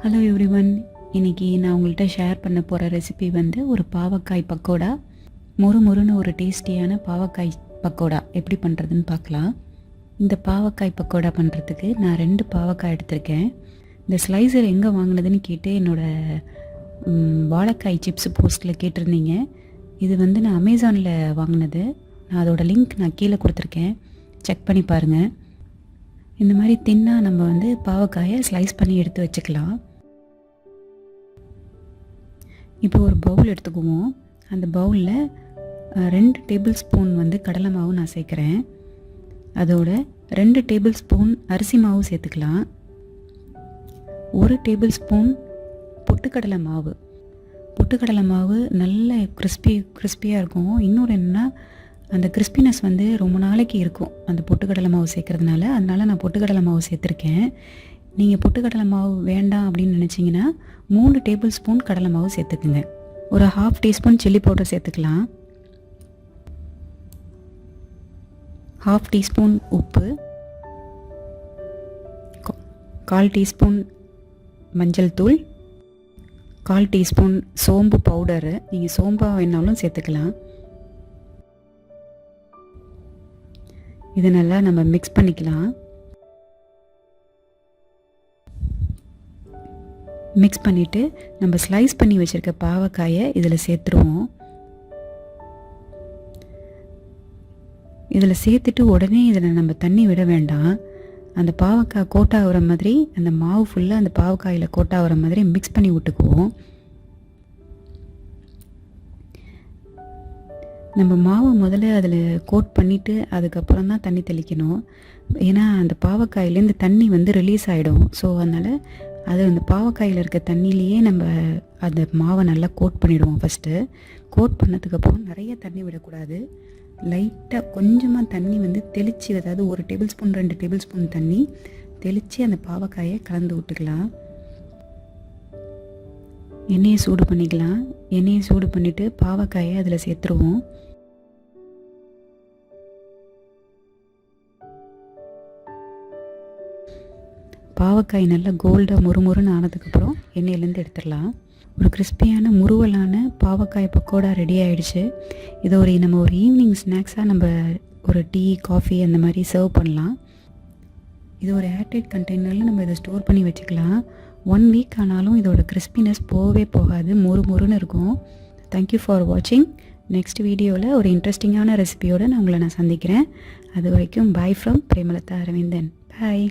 Hello everyone, இன்றைக்கி நான் உங்கள்கிட்ட ஷேர் பண்ண போகிற ரெசிபி வந்து ஒரு பாவக்காய் பக்கோடா. மொறுன்னு ஒரு டேஸ்டியான பாவக்காய் பக்கோடா எப்படி பண்ணுறதுன்னு பார்க்கலாம். இந்த பாவக்காய் பக்கோடா பண்ணுறதுக்கு நான் 2 பாவக்காய் எடுத்திருக்கேன். இந்த ஸ்லைசர் எங்கே வாங்கினதுன்னு கேட்டு என்னோடய வாழைக்காய் சிப்ஸ் போஸ்ட்டில் கேட்டிருந்தீங்க. இது வந்து நான் அமேசானில் வாங்கினது. நான் அதோடய லிங்க் நான் கீழே கொடுத்துருக்கேன், செக் பண்ணி பாருங்கள். இந்த மாதிரி தின்னாக நம்ம வந்து பாவக்காயை ஸ்லைஸ் பண்ணி எடுத்து வச்சுக்கலாம். இப்போ ஒரு பவுல் எடுத்துக்குவோம். அந்த பவுலில் 2 டேபிள் ஸ்பூன் வந்து கடலை மாவு நான் சேர்க்குறேன். அதோட 2 டேபிள் ஸ்பூன் அரிசி மாவு சேர்த்துக்கலாம். 1 டேபிள் ஸ்பூன் பொட்டுக்கடலை மாவு. பொட்டுக்கடலை மாவு நல்ல கிறிஸ்பியாக இருக்கும். இன்னொரு என்னென்னா, அந்த கிறிஸ்பினஸ் வந்து ரொம்ப நாளைக்கு இருக்கும் அந்த பொட்டுக்கடலை மாவு சேர்க்குறதுனால. அதனால் நான் பொட்டுக்கடலை மாவு சேர்த்துருக்கேன். நீங்கள் பொட்டுக்கடலை மாவு வேண்டாம் அப்படின்னு நினச்சிங்கன்னா 3 டேபிள் ஸ்பூன் கடலை மாவு சேர்த்துக்குங்க. ஒரு 1/2 டீஸ்பூன் சில்லி பவுடர் சேர்த்துக்கலாம். 1/2 டீஸ்பூன் உப்பு, 1/4 டீஸ்பூன் மஞ்சள் தூள், 1/4 டீஸ்பூன் சோம்பு பவுடரு. நீங்கள் சோம்பாக வேணாலும் சேர்த்துக்கலாம். இது நல்லா நம்ம மிக்ஸ் பண்ணிக்கலாம். மிக்ஸ் பண்ணிவிட்டு நம்ம ஸ்லைஸ் பண்ணி வச்சுருக்க பாவக்காயை இதில் சேர்த்துருவோம். இதில் சேர்த்துட்டு உடனே இதில் நம்ம தண்ணி விட வேண்டாம். அந்த பாவக்காய் கோட்டாகிற மாதிரி, அந்த மாவு ஃபுல்லாக அந்த பாவக்காயில் கோட்டாகிற மாதிரி மிக்ஸ் பண்ணி விட்டுக்குவோம். நம்ம மாவு முதல்ல அதில் கோட் பண்ணிவிட்டு அதுக்கப்புறம் தான் தண்ணி தெளிக்கணும். ஏன்னா அந்த பாவக்காயிலேருந்து தண்ணி வந்து ரிலீஸ் ஆகிடும். ஸோ அதனால் அது அந்த பாவக்காயில் இருக்க தண்ணியிலையே நம்ம அந்த மாவை நல்லா கோட் பண்ணிவிடுவோம். ஃபஸ்ட்டு கோட் பண்ணதுக்கப்புறம் நிறைய தண்ணி விடக்கூடாது. லைட்டாக கொஞ்சமாக தண்ணி வந்து தெளித்து, அதாவது 1 டேபிள் ஸ்பூன் 2 டேபிள் ஸ்பூன் தண்ணி தெளித்து அந்த பாவக்காயை கலந்து விட்டுக்கலாம். எண்ணெயை சூடு பண்ணிக்கலாம். எண்ணெயை சூடு பண்ணிவிட்டு பாவக்காயை அதில் சேர்த்துருவோம். பாவக்காய் நல்லா கோல்டாக மொறுன்னு ஆனதுக்கப்புறம் எண்ணெயிலேருந்து எடுத்துடலாம். ஒரு கிறிஸ்பியான முறுவலான பாவக்காய் பக்கோடா ரெடி ஆகிடுச்சு. இதை நம்ம ஒரு ஈவினிங் ஸ்நாக்ஸாக நம்ம ஒரு டீ காஃபி அந்த மாதிரி சர்வ் பண்ணலாம். இது ஒரு ஏர்டைட் கண்டெய்னரில் நம்ம இதை ஸ்டோர் பண்ணி வச்சுக்கலாம். 1 வீக் ஆனாலும் இதோட கிறிஸ்பினஸ் போகவே போகாது, மொறுன்னு இருக்கும். தேங்க்யூ ஃபார் வாட்சிங். நெக்ஸ்ட் வீடியோவில் ஒரு இன்ட்ரெஸ்டிங்கான ரெசிபியோடு நான் உங்களை சந்திக்கிறேன். அது வரைக்கும் bye from Premalatha Aravindan. Bye.